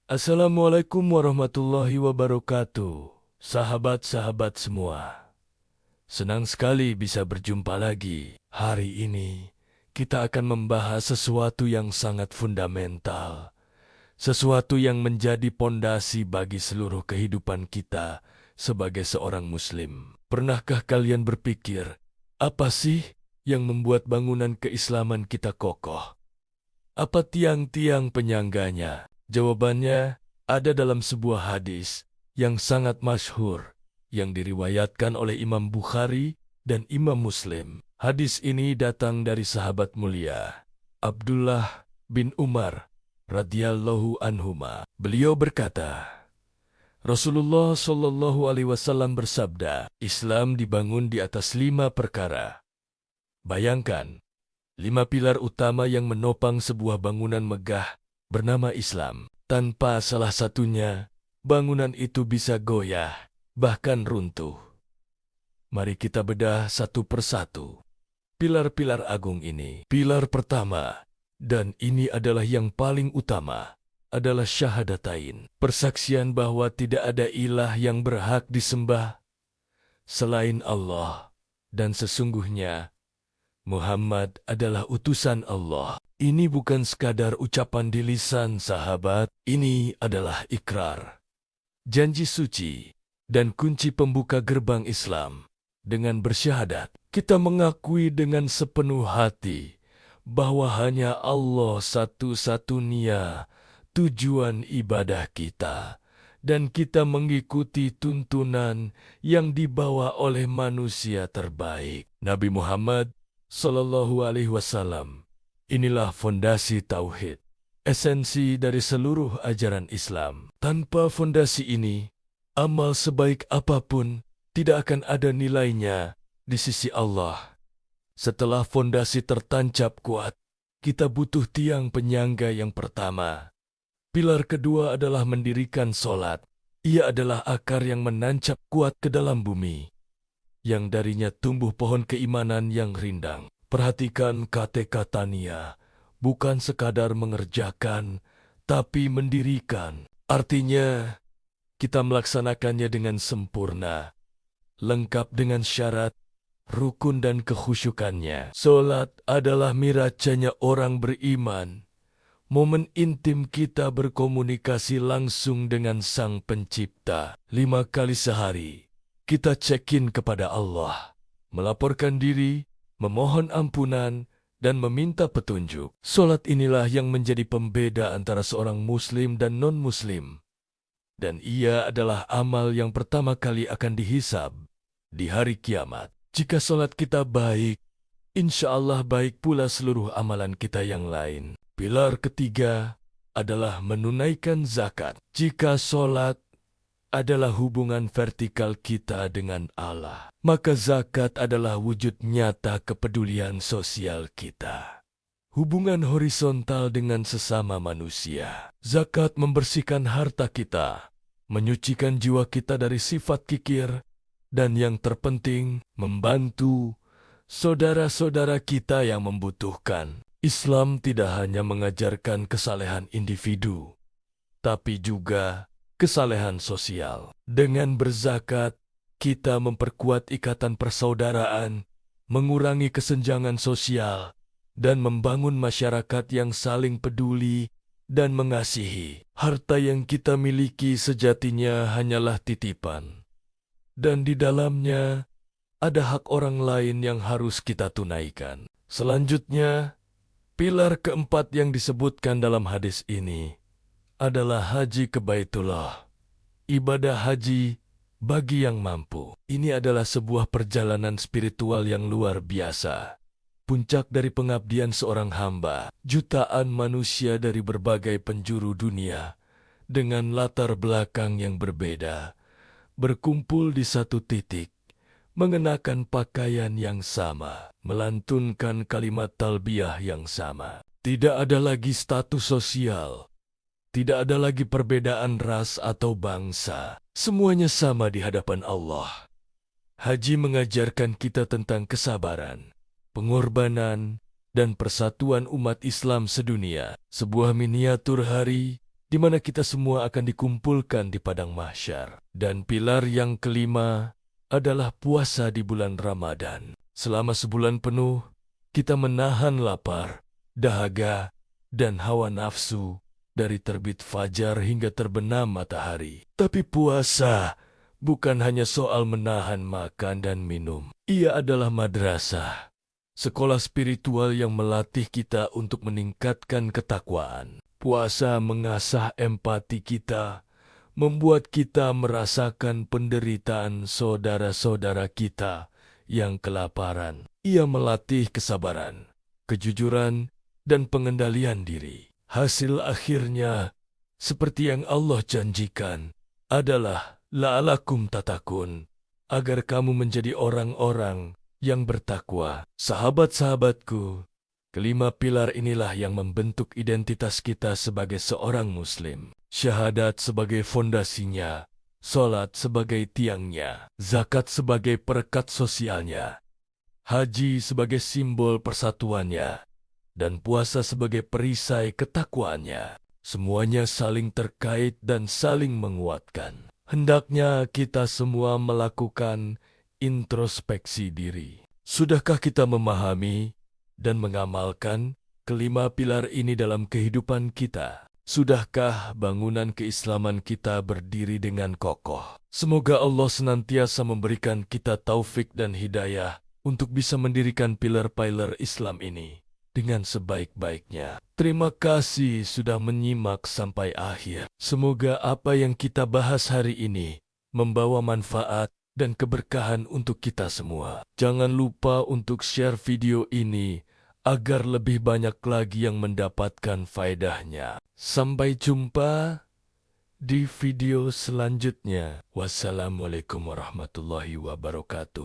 Assalamualaikum warahmatullahi wabarakatuh. Sahabat-sahabat semua, senang sekali bisa berjumpa lagi. Hari ini kita akan membahas sesuatu yang sangat fundamental, sesuatu yang menjadi pondasi bagi seluruh kehidupan kita sebagai seorang muslim. Pernahkah kalian berpikir, apa sih yang membuat bangunan keislaman kita kokoh? Apa tiang-tiang penyangganya? Jawabannya ada dalam sebuah hadis yang sangat masyhur yang diriwayatkan oleh Imam Bukhari dan Imam Muslim. Hadis ini datang dari sahabat mulia Abdullah bin Umar radhiyallahu anhuma. Beliau berkata, Rasulullah Shallallahu alaihi wasallam bersabda, Islam dibangun di atas 5 perkara. Bayangkan, 5 pilar utama yang menopang sebuah bangunan megah bernama Islam. Tanpa salah satunya, bangunan itu bisa goyah, bahkan runtuh. Mari kita bedah satu persatu pilar-pilar agung ini. Pilar pertama, dan ini adalah yang paling utama, adalah syahadatain. Persaksian bahwa tidak ada ilah yang berhak disembah selain Allah, dan sesungguhnya Muhammad adalah utusan Allah. Ini bukan sekadar ucapan di lisan, sahabat. Ini adalah ikrar, janji suci, dan kunci pembuka gerbang Islam. Dengan bersyahadat, kita mengakui dengan sepenuh hati bahwa hanya Allah satu-satunya tujuan ibadah kita, dan kita mengikuti tuntunan yang dibawa oleh manusia terbaik, Nabi Muhammad Sallallahu alaihi wasallam. Inilah fondasi tauhid, esensi dari seluruh ajaran Islam. Tanpa fondasi ini, amal sebaik apapun tidak akan ada nilainya di sisi Allah. Setelah fondasi tertancap kuat, kita butuh tiang penyangga yang pertama. Pilar kedua adalah mendirikan solat. Ia adalah akar yang menancap kuat ke dalam bumi, yang darinya tumbuh pohon keimanan yang rindang. Perhatikan kata-kata Tania, bukan sekadar mengerjakan, tapi mendirikan. Artinya, kita melaksanakannya dengan sempurna, lengkap dengan syarat, rukun dan kekhusyukannya. Solat adalah miracanya orang beriman, momen intim kita berkomunikasi langsung dengan Sang Pencipta. 5 kali sehari, kita check-in kepada Allah, melaporkan diri, memohon ampunan, dan meminta petunjuk. Solat inilah yang menjadi pembeda antara seorang muslim dan non-muslim. Dan ia adalah amal yang pertama kali akan dihisab di hari kiamat. Jika solat kita baik, insya Allah baik pula seluruh amalan kita yang lain. Pilar ketiga adalah menunaikan zakat. Jika solat adalah hubungan vertikal kita dengan Allah, maka zakat adalah wujud nyata kepedulian sosial kita. Hubungan horizontal dengan sesama manusia. Zakat membersihkan harta kita, menyucikan jiwa kita dari sifat kikir, dan yang terpenting, membantu saudara-saudara kita yang membutuhkan. Islam tidak hanya mengajarkan kesalehan individu, tapi juga kesalehan sosial. Dengan berzakat, kita memperkuat ikatan persaudaraan, mengurangi kesenjangan sosial, dan membangun masyarakat yang saling peduli dan mengasihi. Harta yang kita miliki sejatinya hanyalah titipan, dan di dalamnya ada hak orang lain yang harus kita tunaikan. Selanjutnya, pilar keempat yang disebutkan dalam hadis ini adalah haji ke Baitullah, ibadah haji bagi yang mampu. Ini adalah sebuah perjalanan spiritual yang luar biasa. Puncak dari pengabdian seorang hamba. Jutaan manusia dari berbagai penjuru dunia dengan latar belakang yang berbeda berkumpul di satu titik, mengenakan pakaian yang sama, melantunkan kalimat talbiyah yang sama. Tidak ada lagi status sosial, tidak ada lagi perbedaan ras atau bangsa. Semuanya sama di hadapan Allah. Haji mengajarkan kita tentang kesabaran, pengorbanan, dan persatuan umat Islam sedunia. Sebuah miniatur hari di mana kita semua akan dikumpulkan di padang mahsyar. Dan pilar yang kelima adalah puasa di bulan Ramadan. Selama sebulan penuh, kita menahan lapar, dahaga, dan hawa nafsu dari terbit fajar hingga terbenam matahari. Tapi puasa bukan hanya soal menahan makan dan minum. Ia adalah madrasah, sekolah spiritual yang melatih kita untuk meningkatkan ketakwaan. Puasa mengasah empati kita, membuat kita merasakan penderitaan saudara-saudara kita yang kelaparan. Ia melatih kesabaran, kejujuran, dan pengendalian diri. Hasil akhirnya, seperti yang Allah janjikan, adalah la'alakum tatakun, agar kamu menjadi orang-orang yang bertakwa. Sahabat-sahabatku, kelima pilar inilah yang membentuk identitas kita sebagai seorang Muslim. Syahadat sebagai fondasinya, solat sebagai tiangnya, zakat sebagai perekat sosialnya, haji sebagai simbol persatuannya, dan puasa sebagai perisai ketakwaannya. Semuanya saling terkait dan saling menguatkan. Hendaknya kita semua melakukan introspeksi diri. Sudahkah kita memahami dan mengamalkan kelima pilar ini dalam kehidupan kita? Sudahkah bangunan keislaman kita berdiri dengan kokoh? Semoga Allah senantiasa memberikan kita taufik dan hidayah untuk bisa mendirikan pilar-pilar Islam ini dengan sebaik-baiknya. Terima kasih sudah menyimak sampai akhir. Semoga apa yang kita bahas hari ini membawa manfaat dan keberkahan untuk kita semua. Jangan lupa untuk share video ini agar lebih banyak lagi yang mendapatkan faedahnya. Sampai jumpa di video selanjutnya. Wassalamualaikum warahmatullahi wabarakatuh.